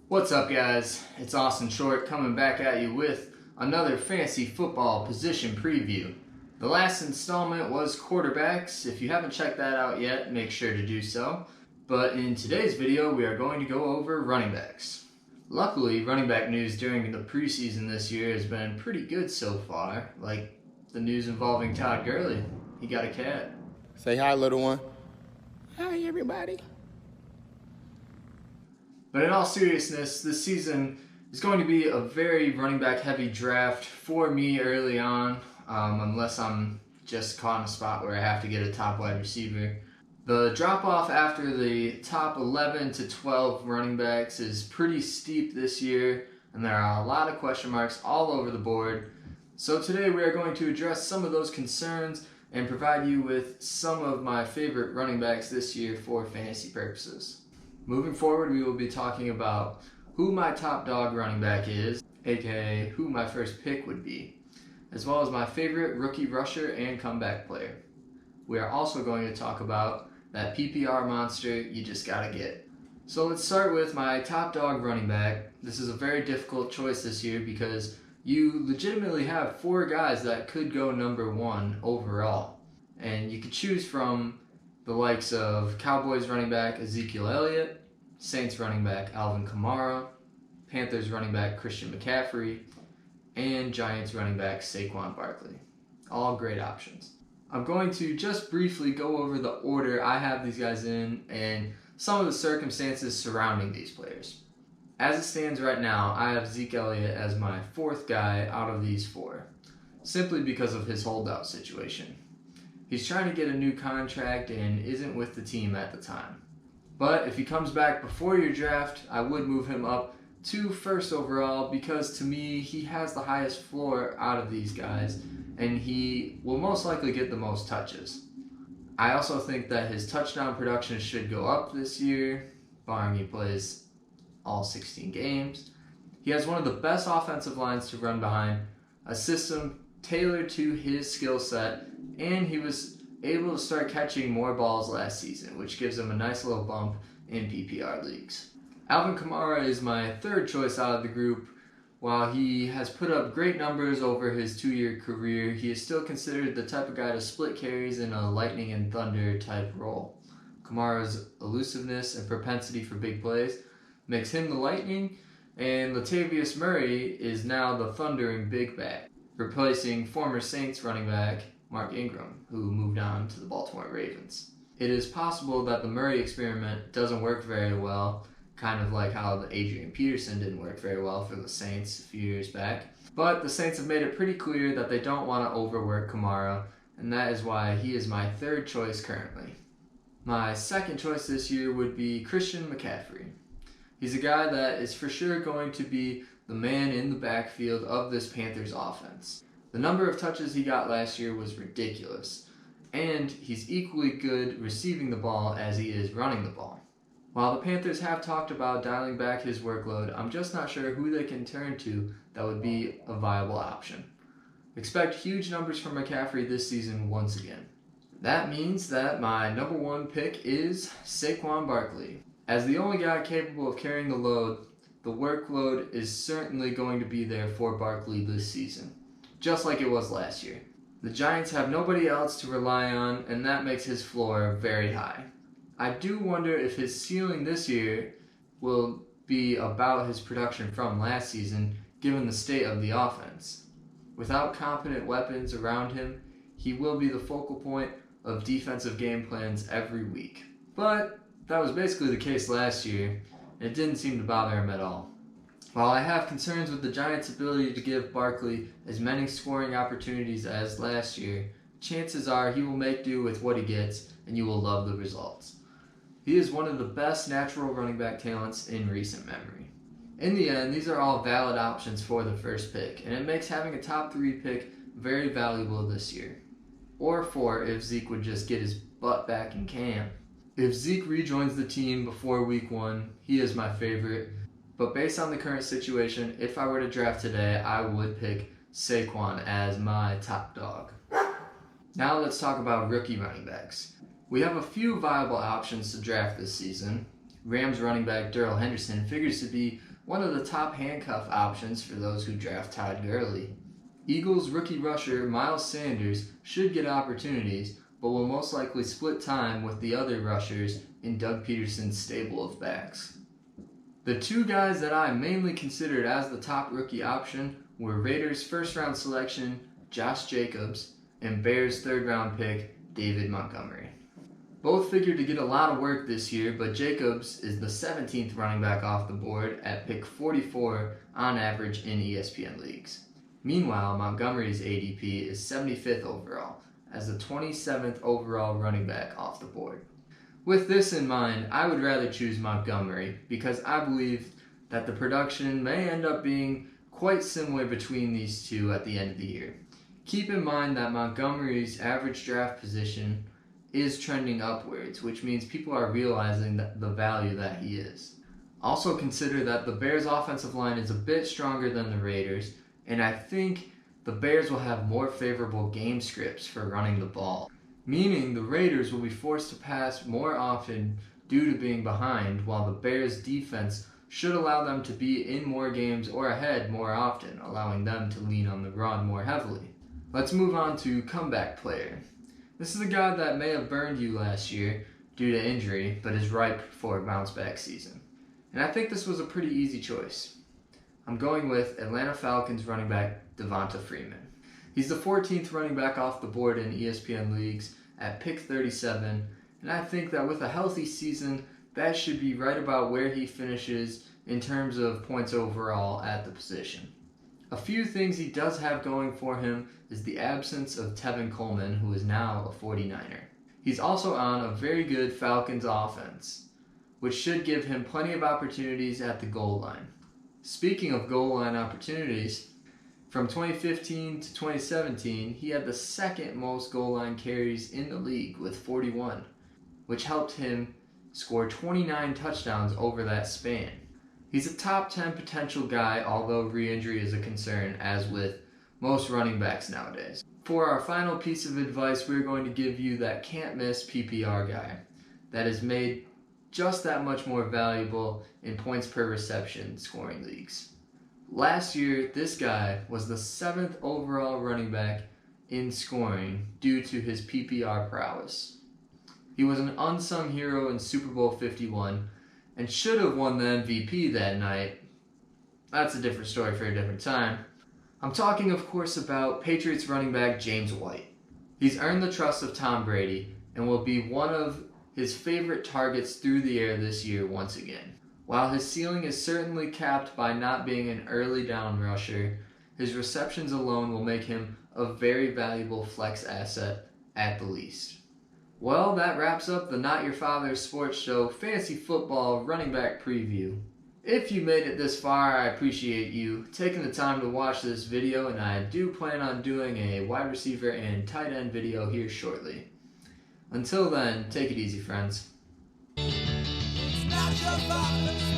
What's up, guys? It's Austin Short coming back at you with another fantasy football position preview. The last installment was quarterbacks. If you haven't checked that out yet, make sure to do so. But in today's video, we are going to go over running backs. Luckily, running back news during the preseason this year has been pretty good so far, like the news involving Todd Gurley. He got a cat. Say hi, little one. Hi, everybody. But in all seriousness, this season is going to be a very running back heavy draft for me early on, unless I'm just caught in a spot where I have to get a top wide receiver. The drop off after the top 11 to 12 running backs is pretty steep this year, and there are a lot of question marks all over the board. So today we are going to address some of those concerns and provide you with some of my favorite running backs this year for fantasy purposes. Moving forward, we will be talking about who my top dog running back is, aka who my first pick would be, as well as my favorite rookie rusher and comeback player. We are also going to talk about that PPR monster you just gotta get. So let's start with my top dog running back. This is a very difficult choice this year because you legitimately have 4 guys that could go number 1 overall. And you could choose from the likes of Cowboys running back Ezekiel Elliott, Saints running back Alvin Kamara, Panthers running back Christian McCaffrey, and Giants running back Saquon Barkley. All great options. I'm going to just briefly go over the order I have these guys in and some of the circumstances surrounding these players. As it stands right now, I have Zeke Elliott as my 4th guy out of these 4, simply because of his holdout situation. He's trying to get a new contract and isn't with the team at the time. But if he comes back before your draft, I would move him up to 1st overall because to me, he has the highest floor out of these guys and he will most likely get the most touches. I also think that his touchdown production should go up this year, barring he plays all 16 games. He has one of the best offensive lines to run behind, a system tailored to his skill set, and he was able to start catching more balls last season, which gives him a nice little bump in PPR leagues. Alvin Kamara is my 3rd choice out of the group. While he has put up great numbers over his 2-year career, he is still considered the type of guy to split carries in a lightning and thunder type role. Kamara's elusiveness and propensity for big plays makes him the lightning, and Latavius Murray is now the thundering big bat, replacing former Saints running back Mark Ingram, who moved on to the Baltimore Ravens. It is possible that the Murray experiment doesn't work very well, kind of like how the Adrian Peterson didn't work very well for the Saints a few years back. But the Saints have made it pretty clear that they don't want to overwork Kamara, and that is why he is my 3rd choice currently. My 2nd choice this year would be Christian McCaffrey. He's a guy that is for sure going to be the man in the backfield of this Panthers offense. The number of touches he got last year was ridiculous, and he's equally good receiving the ball as he is running the ball. While the Panthers have talked about dialing back his workload, I'm just not sure who they can turn to that would be a viable option. Expect huge numbers from McCaffrey this season once again. That means that my number 1 pick is Saquon Barkley. As the only guy capable of carrying the load, the workload is certainly going to be there for Barkley this season, just like it was last year. The Giants have nobody else to rely on, and that makes his floor very high. I do wonder if his ceiling this year will be about his production from last season, given the state of the offense. Without competent weapons around him, he will be the focal point of defensive game plans every week. But that was basically the case last year, and it didn't seem to bother him at all. While I have concerns with the Giants' ability to give Barkley as many scoring opportunities as last year, chances are he will make do with what he gets, and you will love the results. He is one of the best natural running back talents in recent memory. In the end, these are all valid options for the 1st pick, and it makes having a top 3 pick very valuable this year. Or 4 if Zeke would just get his butt back in camp. If Zeke rejoins the team before week 1, he is my favorite. But based on the current situation, if I were to draft today, I would pick Saquon as my top dog. Now let's talk about rookie running backs. We have a few viable options to draft this season. Rams running back Darrell Henderson figures to be one of the top handcuff options for those who draft Todd Gurley. Eagles rookie rusher Miles Sanders should get opportunities, but will most likely split time with the other rushers in Doug Peterson's stable of backs. The two guys that I mainly considered as the top rookie option were Raiders first-round selection Josh Jacobs and Bears third-round pick David Montgomery. Both figured to get a lot of work this year, but Jacobs is the 17th running back off the board at pick 44 on average in ESPN leagues. Meanwhile, Montgomery's ADP is 75th overall, as the 27th overall running back off the board. With this in mind, I would rather choose Montgomery because I believe that the production may end up being quite similar between these two at the end of the year. Keep in mind that Montgomery's average draft position is trending upwards, which means people are realizing the value that he is. Also consider that the Bears' offensive line is a bit stronger than the Raiders, and I think the Bears will have more favorable game scripts for running the ball, meaning the Raiders will be forced to pass more often due to being behind, while the Bears' defense should allow them to be in more games or ahead more often, allowing them to lean on the run more heavily. Let's move on to comeback player. This is a guy that may have burned you last year due to injury, but is ripe for a bounce-back season. And I think this was a pretty easy choice. I'm going with Atlanta Falcons running back Devonta Freeman. He's the 14th running back off the board in ESPN leagues at pick 37, and I think that with a healthy season, that should be right about where he finishes in terms of points overall at the position. A few things he does have going for him is the absence of Tevin Coleman, who is now a 49er. He's also on a very good Falcons offense, which should give him plenty of opportunities at the goal line. Speaking of goal line opportunities, from 2015 to 2017, he had the second most goal line carries in the league with 41, which helped him score 29 touchdowns over that span. He's a top 10 potential guy, although re-injury is a concern, as with most running backs nowadays. For our final piece of advice, we're going to give you that can't-miss PPR guy that is made just that much more valuable in points per reception scoring leagues. Last year, this guy was the 7th overall running back in scoring due to his PPR prowess. He was an unsung hero in Super Bowl 51 and should have won the MVP that night. That's a different story for a different time. I'm talking, of course, about Patriots running back James White. He's earned the trust of Tom Brady and will be one of his favorite targets through the air this year once again. While his ceiling is certainly capped by not being an early down rusher, his receptions alone will make him a very valuable flex asset at the least. Well, that wraps up the Not Your Father's Sports Show Fantasy Football Running Back Preview. If you made it this far, I appreciate you taking the time to watch this video, and I do plan on doing a wide receiver and tight end video here shortly. Until then, take it easy, friends. It's not your fault.